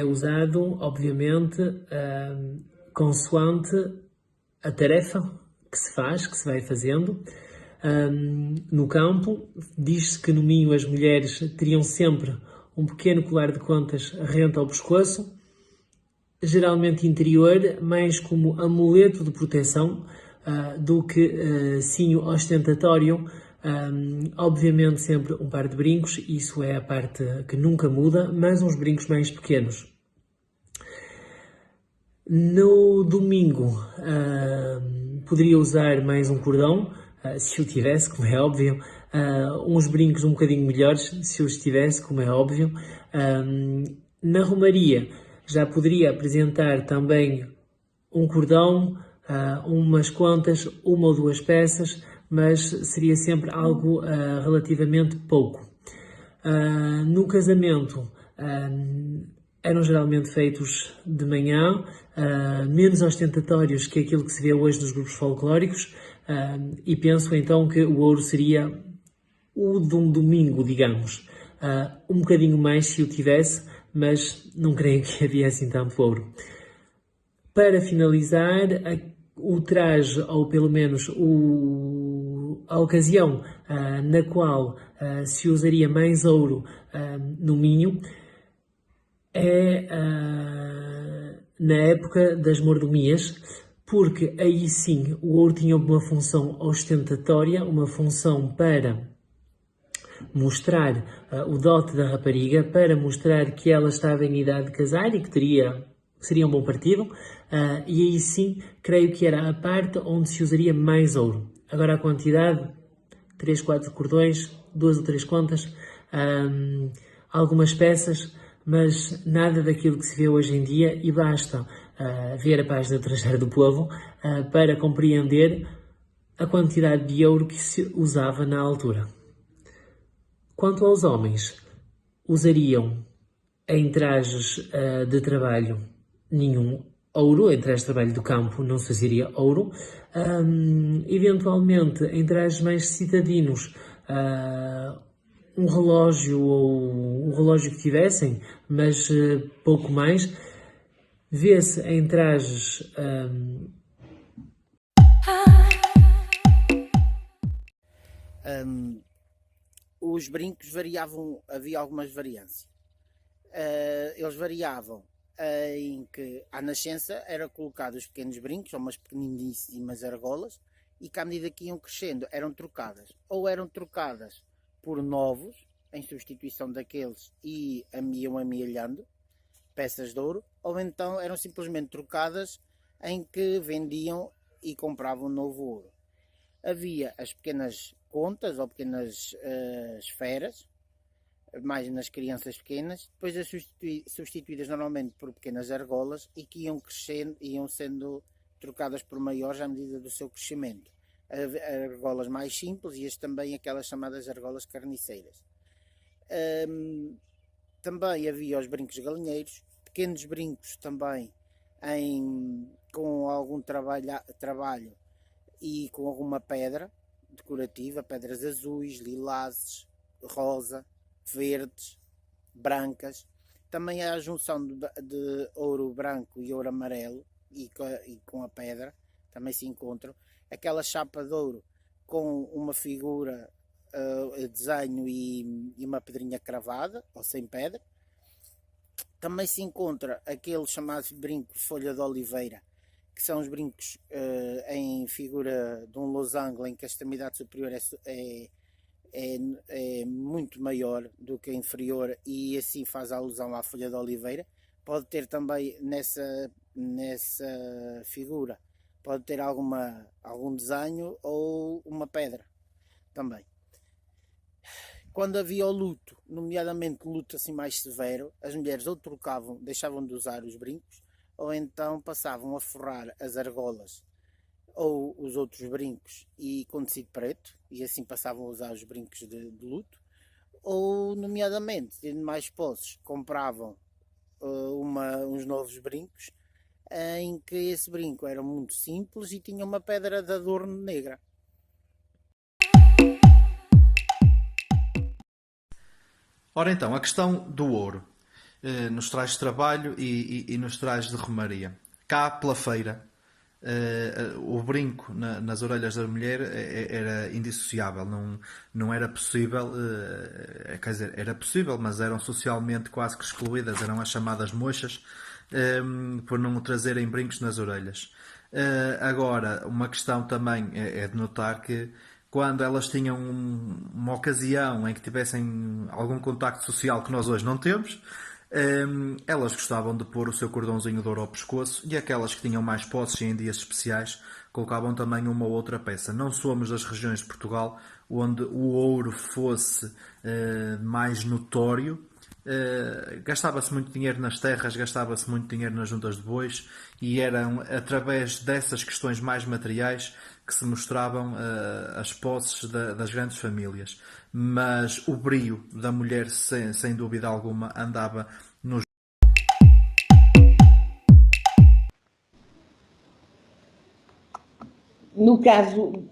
é usado, obviamente, consoante a tarefa que se faz, que se vai fazendo. No campo, diz-se que no Minho as mulheres teriam sempre um pequeno colar de contas rente ao pescoço, geralmente interior, mais como amuleto de proteção do que sinho ostentatório. Obviamente sempre um par de brincos, isso é a parte que nunca muda, mas uns brincos mais pequenos. No domingo poderia usar mais um cordão, se o tivesse, como é óbvio, uns brincos um bocadinho melhores, se os tivesse, como é óbvio. Na romaria já poderia apresentar também um cordão, umas quantas, uma ou duas peças, mas seria sempre algo relativamente pouco. No casamento eram geralmente feitos de manhã, menos ostentatórios que aquilo que se vê hoje nos grupos folclóricos, e penso então que o ouro seria o de um domingo, digamos. Um bocadinho mais se o tivesse, mas não creio que havia assim tanto ouro. Para finalizar, o traje, ou pelo menos a ocasião na qual se usaria mais ouro no Minho, é na época das mordomias, porque aí sim o ouro tinha uma função ostentatória, uma função para mostrar o dote da rapariga, para mostrar que ela estava em idade de casar e que seria um bom partido, e aí sim creio que era a parte onde se usaria mais ouro. Agora a quantidade, 3, 4 cordões, 2 ou 3 contas, algumas peças, mas nada daquilo que se vê hoje em dia, e basta ver a página do Trajeiro do Povo para compreender a quantidade de ouro que se usava na altura. Quanto aos homens, usariam em trajes de trabalho nenhum ouro, em trajes de trabalho do campo não se usaria ouro, eventualmente em trajes mais citadinos, um relógio ou um relógio que tivessem, mas pouco mais. Vê-se em trajes os brincos variavam, havia algumas variâncias. Eles variavam em que à nascença era colocado os pequenos brincos, ou umas pequeniníssimas argolas, e que à medida que iam crescendo eram trocadas. Ou eram trocadas por novos, em substituição daqueles, e iam amealhando peças de ouro, ou então eram simplesmente trocadas em que vendiam e compravam novo ouro. Havia as pequenas contas ou pequenas esferas, mais nas crianças pequenas, depois substituídas normalmente por pequenas argolas e que iam crescendo, iam sendo trocadas por maiores à medida do seu crescimento. Argolas mais simples e também aquelas chamadas argolas carniceiras. Também havia os brincos galinheiros, pequenos brincos também com algum trabalho e com alguma pedra decorativa, pedras azuis, lilazes, rosa, verdes, brancas. Também há a junção de ouro branco e ouro amarelo e com a pedra, também se encontram. Aquela chapa de ouro com uma figura, desenho e uma pedrinha cravada, ou sem pedra. Também se encontra aquele chamado brinco folha de oliveira, que são os brincos em figura de um losango, em que a extremidade superior é muito maior do que a inferior, e assim faz alusão à folha de oliveira. Pode ter também nessa figura, pode ter algum desenho ou uma pedra também. Quando havia o luto, nomeadamente luto assim mais severo, as mulheres ou deixavam de usar os brincos, ou então passavam a forrar as argolas ou os outros brincos e com tecido preto, e assim passavam a usar os brincos de luto, ou nomeadamente, tendo mais posses, compravam uns novos brincos, em que esse brinco era muito simples e tinha uma pedra de adorno negra. Ora então, a questão do ouro. nos trajes de trabalho e nos trajes de romaria. Cá pela feira, o brinco nas orelhas da mulher era indissociável, não era possível, quer dizer, era possível, mas eram socialmente quase que excluídas, eram as chamadas mochas, por não trazerem brincos nas orelhas. Agora, uma questão também é de notar que quando elas tinham uma ocasião em que tivessem algum contacto social que nós hoje não temos, elas gostavam de pôr o seu cordãozinho de ouro ao pescoço, e aquelas que tinham mais posses e em dias especiais colocavam também uma ou outra peça. Não somos das regiões de Portugal onde o ouro fosse mais notório. Gastava-se muito dinheiro nas terras, gastava-se muito dinheiro nas juntas de bois, e eram através dessas questões mais materiais que se mostravam as posses das grandes famílias. Mas o brio da mulher, sem dúvida alguma, andava nos. No caso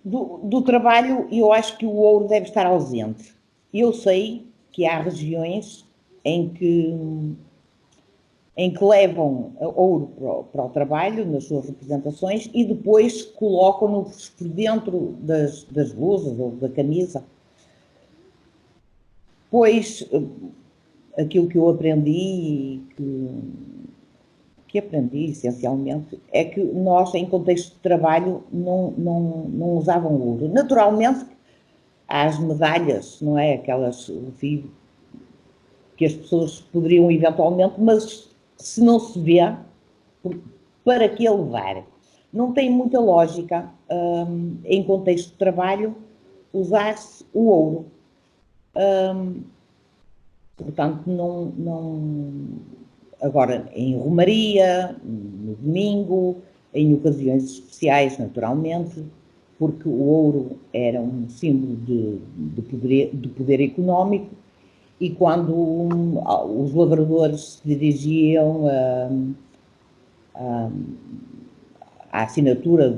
do trabalho, eu acho que o ouro deve estar ausente. Eu sei que há regiões em que levam ouro para o trabalho, nas suas representações, e depois colocam-no por dentro das blusas ou da camisa. Pois, aquilo que eu aprendi, que aprendi essencialmente, é que nós, em contexto de trabalho, não usavam ouro. Naturalmente, há as medalhas, não é? Aquelas que as pessoas poderiam eventualmente, mas se não se vê, para que levar? Não tem muita lógica, em contexto de trabalho, usar-se o ouro. Portanto, agora, em romaria, no domingo, em ocasiões especiais, naturalmente, porque o ouro era um símbolo de poder económico, e quando os lavradores se dirigiam à assinatura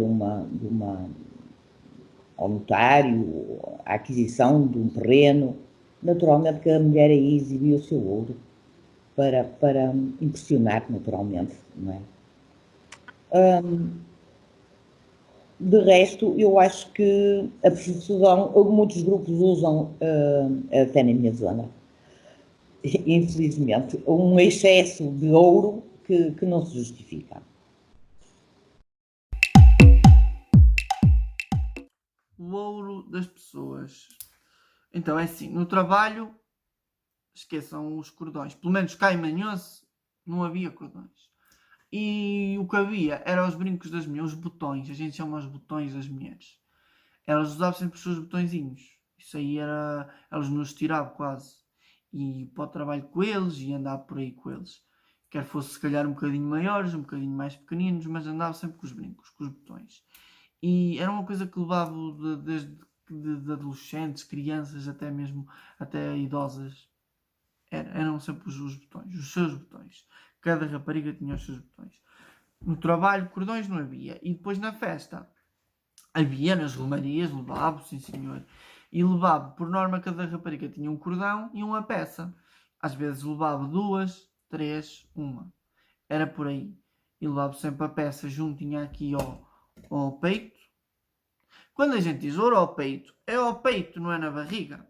ao notário, à aquisição de um terreno, naturalmente que a mulher aí exibia o seu ouro para impressionar, naturalmente, não é? De resto, eu acho que a profissão, muitos grupos usam, até na minha zona, infelizmente, um excesso de ouro que não se justifica. O ouro das pessoas. Então é assim, no trabalho, esqueçam os cordões. Pelo menos cá em Manhoce não havia cordões. E o que havia eram os brincos das mulheres, os botões. A gente chama os botões das mulheres. Elas usavam sempre os seus botõezinhos. Isso aí era. Elas nos tiravam quase. E para o trabalho com eles e andar por aí com eles. Quer fosse se calhar um bocadinho maiores, um bocadinho mais pequeninos, mas andava sempre com os brincos, com os botões. E era uma coisa que levava desde de adolescentes, crianças, até mesmo até idosas. Eram sempre os botões, os seus botões. Cada rapariga tinha os seus botões. No trabalho, cordões não havia. E depois na festa, havia nas romarias, levava, sim senhor. E levava, por norma, cada rapariga tinha um cordão e uma peça. Às vezes levava 2, 3, uma. Era por aí. E levava sempre a peça juntinha aqui ao peito. Quando a gente diz ouro ao peito, é ao peito, não é na barriga.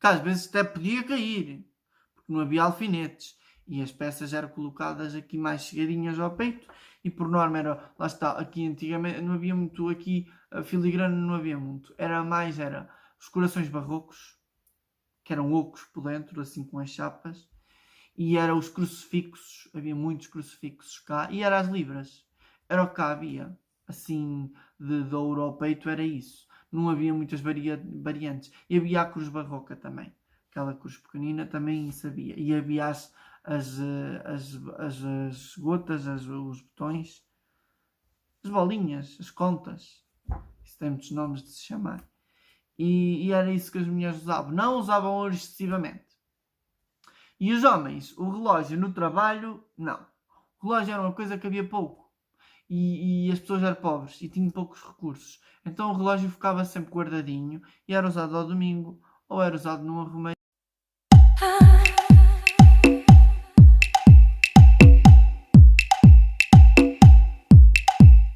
Que às vezes até podia cair, porque não havia alfinetes. E as peças eram colocadas aqui mais chegadinhas ao peito, e por norma era, lá está, aqui antigamente não havia muito, aqui a filigrana não havia muito. Era os corações barrocos, que eram ocos por dentro, assim com as chapas, e eram os crucifixos, havia muitos crucifixos cá, e eram as libras. Era o que cá havia, assim, de ouro ao peito, era isso. Não havia muitas variantes. E havia a cruz barroca também. Aquela cruz pequenina também sabia. E havia as gotas, os botões, as bolinhas, as contas. Isso tem muitos nomes de se chamar. E era isso que as mulheres usavam. Não usavam ouro excessivamente. E os homens, o relógio no trabalho, não. O relógio era uma coisa que havia pouco. E as pessoas eram pobres e tinham poucos recursos. Então o relógio ficava sempre guardadinho e era usado ao domingo ou era usado numa romaria.